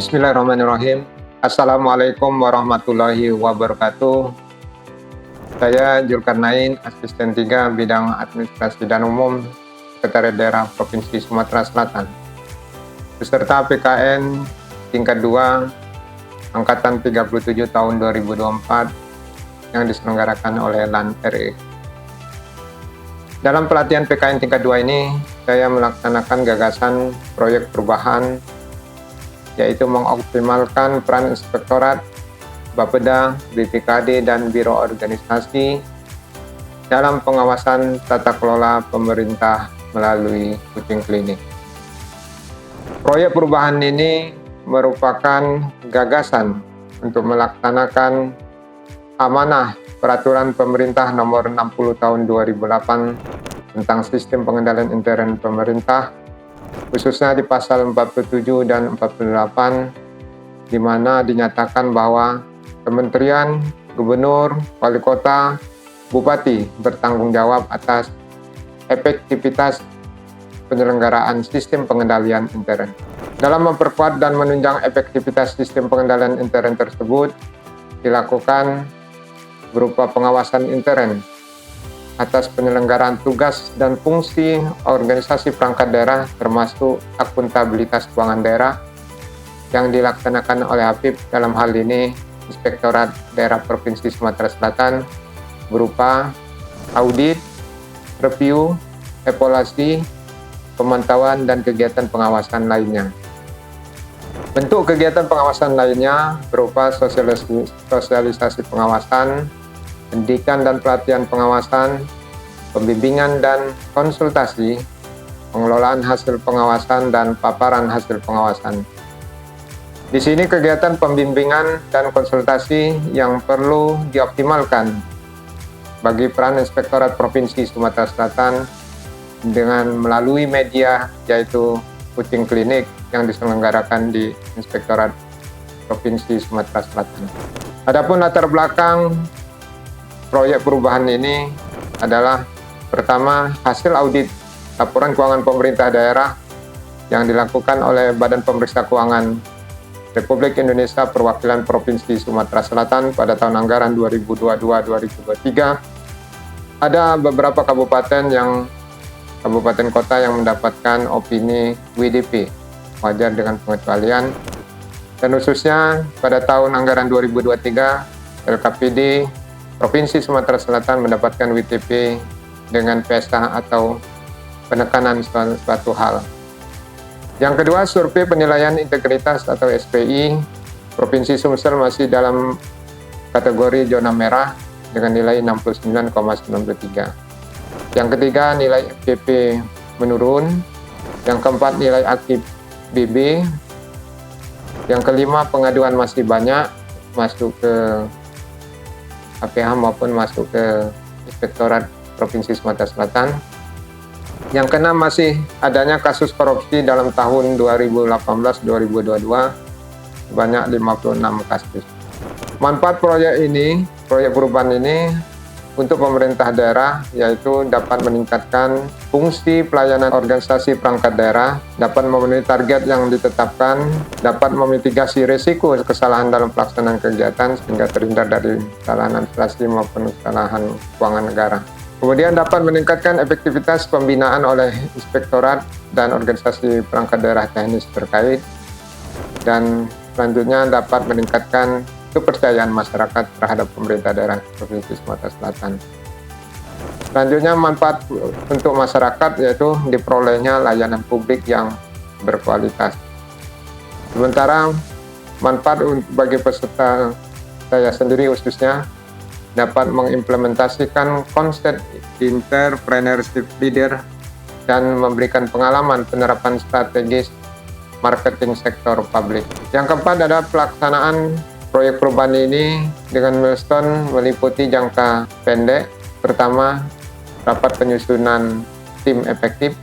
Bismillahirrahmanirrahim. Assalamualaikum warahmatullahi wabarakatuh. Saya Zulkarnain, Asisten 3 Bidang Administrasi dan Umum, Sekretariat Daerah Provinsi Sumatera Selatan. Peserta PKN tingkat 2 Angkatan 37 tahun 2024 yang diselenggarakan oleh LAN RI. Dalam pelatihan PKN tingkat 2 ini, saya melaksanakan gagasan proyek perubahan, yaitu mengoptimalkan peran Inspektorat, Bapeda, BPKD, dan Biro Organisasi dalam pengawasan tata kelola pemerintah melalui kucing klinik. Proyek perubahan ini merupakan gagasan untuk melaksanakan amanah Peraturan Pemerintah Nomor 60 Tahun 2008 tentang Sistem Pengendalian Intern Pemerintah, khususnya di pasal 47 dan 48, di mana dinyatakan bahwa Kementerian, Gubernur, Wali Kota, Bupati bertanggung jawab atas efektivitas penyelenggaraan sistem pengendalian intern. Dalam memperkuat dan menunjang efektivitas sistem pengendalian intern tersebut, dilakukan berupa pengawasan intern atas penyelenggaraan tugas dan fungsi organisasi perangkat daerah, termasuk akuntabilitas keuangan daerah yang dilaksanakan oleh APIP, dalam hal ini Inspektorat Daerah Provinsi Sumatera Selatan, berupa audit, review, evaluasi, pemantauan, dan kegiatan pengawasan lainnya. Bentuk kegiatan pengawasan lainnya berupa sosialisasi pengawasan, pendidikan dan pelatihan pengawasan, pembimbingan dan konsultasi, pengelolaan hasil pengawasan, dan paparan hasil pengawasan. Di sini kegiatan pembimbingan dan konsultasi yang perlu dioptimalkan bagi peran Inspektorat Provinsi Sumatera Selatan dengan melalui media, yaitu kucing klinik yang diselenggarakan di Inspektorat Provinsi Sumatera Selatan. Adapun latar belakang proyek perubahan ini adalah, pertama, hasil audit laporan keuangan pemerintah daerah yang dilakukan oleh Badan Pemeriksa Keuangan Republik Indonesia Perwakilan Provinsi Sumatera Selatan pada tahun anggaran 2022-2023. Ada beberapa kabupaten kota yang mendapatkan opini WDP, wajar dengan pengecualian, dan khususnya pada tahun anggaran 2023 LKPD Provinsi Sumatera Selatan mendapatkan WTP dengan PSH atau penekanan suatu hal. Yang kedua, survei penilaian integritas atau SPI, Provinsi Sumsel masih dalam kategori zona merah dengan nilai 69,93. Yang ketiga, nilai FKP menurun. Yang keempat, nilai aktif BB. Yang kelima, pengaduan masih banyak masuk ke APH maupun masuk ke Inspektorat Provinsi Sumatera Selatan. Yang keenam, masih adanya kasus korupsi dalam tahun 2018-2022 sebanyak 56 kasus. Manfaat proyek perubahan ini untuk pemerintah daerah, yaitu dapat meningkatkan fungsi pelayanan organisasi perangkat daerah, dapat memenuhi target yang ditetapkan, dapat memitigasi risiko kesalahan dalam pelaksanaan kegiatan sehingga terhindar dari kesalahan administrasi maupun kesalahan keuangan negara. Kemudian dapat meningkatkan efektivitas pembinaan oleh inspektorat dan organisasi perangkat daerah teknis terkait, dan selanjutnya dapat meningkatkan kepercayaan masyarakat terhadap pemerintah daerah Provinsi Sumatera Selatan. Selanjutnya, manfaat untuk masyarakat yaitu diperolehnya layanan publik yang berkualitas. Sementara manfaat bagi peserta saya sendiri khususnya dapat mengimplementasikan konsep entrepreneurship leader dan memberikan pengalaman penerapan strategis marketing sektor publik. Yang keempat adalah pelaksanaan proyek perubahan ini dengan milestone meliputi jangka pendek. Pertama, rapat penyusunan tim efektif.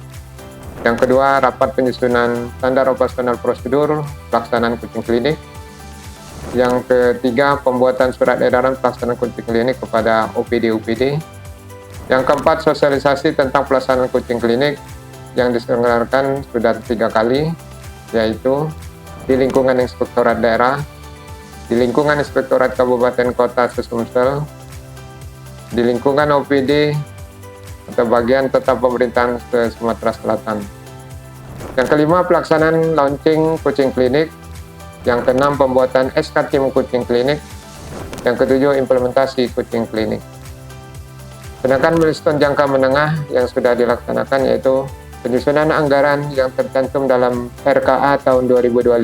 Yang kedua, rapat penyusunan standar operasional prosedur pelaksanaan kucing klinik. Yang ketiga, pembuatan surat edaran pelaksanaan kucing klinik kepada OPD-UPD. Yang keempat, sosialisasi tentang pelaksanaan kucing klinik yang diselenggarakan sudah 3 kali, yaitu di lingkungan Inspektorat Daerah, di lingkungan Inspektorat Kabupaten Kota Sesumsel, di lingkungan OPD atau bagian tetap pemerintahan ke Sumatera Selatan. Yang kelima, pelaksanaan launching kucing klinik. Yang keenam, pembuatan SK tim kucing klinik. Yang ketujuh, implementasi kucing klinik. Sedangkan milestone jangka menengah yang sudah dilaksanakan yaitu penyusunan anggaran yang tercantum dalam RKA tahun 2025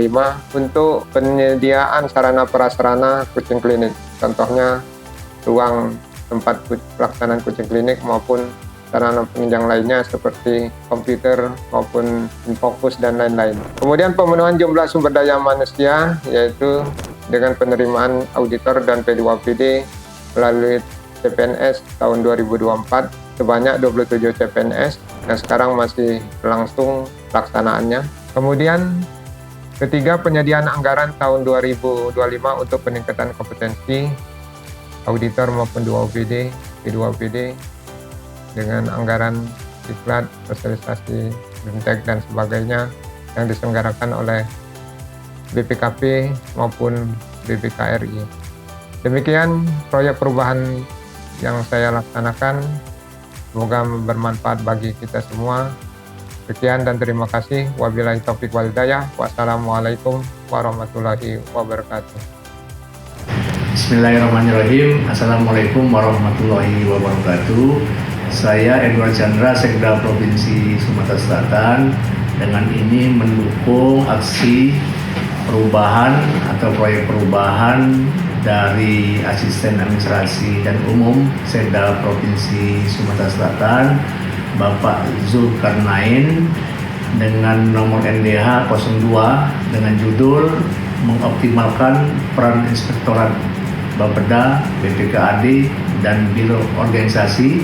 untuk penyediaan sarana prasarana kucing klinik. Contohnya ruang tempat pelaksanaan kucing klinik maupun sarana penunjang lainnya seperti komputer maupun infokus dan lain-lain. Kemudian pemenuhan jumlah sumber daya manusia yaitu dengan penerimaan auditor dan P2PD melalui CPNS tahun 2024 sebanyak 27 CPNS dan sekarang masih berlangsung pelaksanaannya. Kemudian ketiga, penyediaan anggaran tahun 2025 untuk peningkatan kompetensi auditor maupun 2OPD, P2PD dengan anggaran diklat, sosialisasi, BIMTEK dan sebagainya yang diselenggarakan oleh BPKP maupun BPKRI. Demikian proyek perubahan yang saya laksanakan. Semoga bermanfaat bagi kita semua. Sekian dan terima kasih. Wabillahi taufiq wal hidayah. Wassalamualaikum warahmatullahi wabarakatuh. Bismillahirrahmanirrahim. Assalamualaikum warahmatullahi wabarakatuh. Saya Edward Chandra, Sekda Provinsi Sumatera Selatan. Dengan ini mendukung aksi perubahan atau proyek perubahan dari Asisten Administrasi dan Umum Sekda Provinsi Sumatera Selatan, Bapak Zulkarnain, dengan nomor NDH 02 dengan judul mengoptimalkan peran Inspektorat Bapeda, BPKAD, dan Biro Organisasi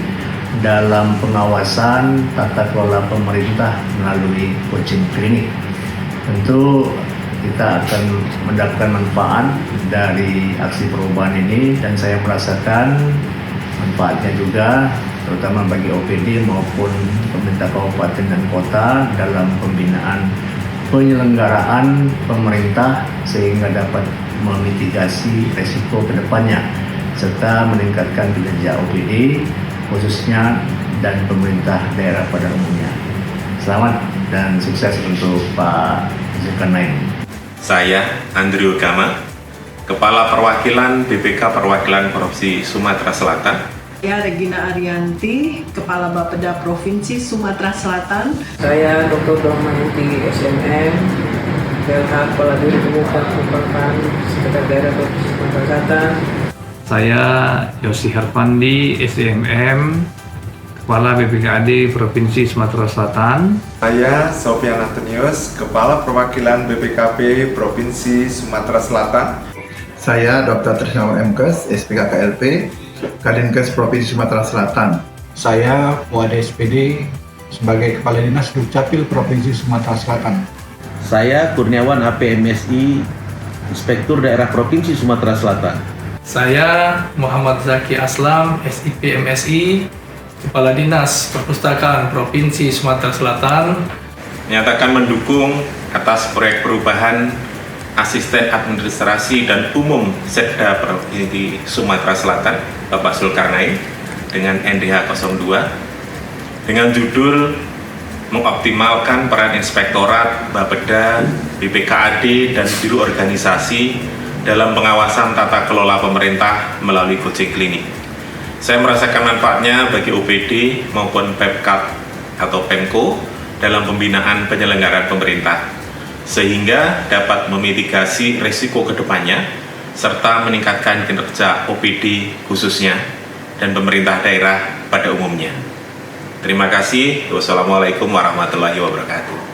dalam pengawasan tata kelola pemerintah melalui kucing klinik. Tentu kita akan mendapatkan manfaat dari aksi perubahan ini dan saya merasakan manfaatnya juga terutama bagi OPD maupun pemerintah kabupaten dan kota dalam pembinaan penyelenggaraan pemerintah sehingga dapat memitigasi resiko ke depannya serta meningkatkan kinerja OPD khususnya dan pemerintah daerah pada umumnya. Selamat dan sukses untuk Pak Zulkarnain. Saya Andrew Gama, Kepala Perwakilan BPK Perwakilan Provinsi Sumatera Selatan. Saya Regina Arianti, Kepala Bapeda Provinsi Sumatera Selatan. Saya Dr. Domanti SMM, DLH Kepala Biro Pemukaan Sekretaris Daerah Provinsi Sumatera Selatan. Saya Yosi Herpandi, SMM, Kepala BPKAD Provinsi Sumatera Selatan. Saya Sofian Antonius, Kepala Perwakilan BPKP Provinsi Sumatera Selatan. Saya Dr. Trisnawa MKes, SPK KLP, Kadinkes Provinsi Sumatera Selatan. Saya Wade SPD sebagai Kepala Dinas Dukcapil Provinsi Sumatera Selatan. Saya Kurniawan APMSI, Inspektur Daerah Provinsi Sumatera Selatan. Saya Muhammad Zaki Aslam, SIP MSI, Kepala Dinas Perpustakaan Provinsi Sumatera Selatan. Menyatakan mendukung atas proyek perubahan Asisten Administrasi dan Umum Sekda Provinsi Sumatera Selatan, Bapak Zulkarnain, dengan NDH 02, dengan judul mengoptimalkan peran Inspektorat, Bapeda, BPKAD, dan Biro Organisasi dalam pengawasan tata kelola pemerintah melalui kucing klinik. Saya merasakan manfaatnya bagi OPD maupun Pemkab atau Pemko dalam pembinaan penyelenggaraan pemerintah, sehingga dapat memitigasi risiko kedepannya serta meningkatkan kinerja OPD khususnya dan pemerintah daerah pada umumnya. Terima kasih. Wassalamualaikum warahmatullahi wabarakatuh.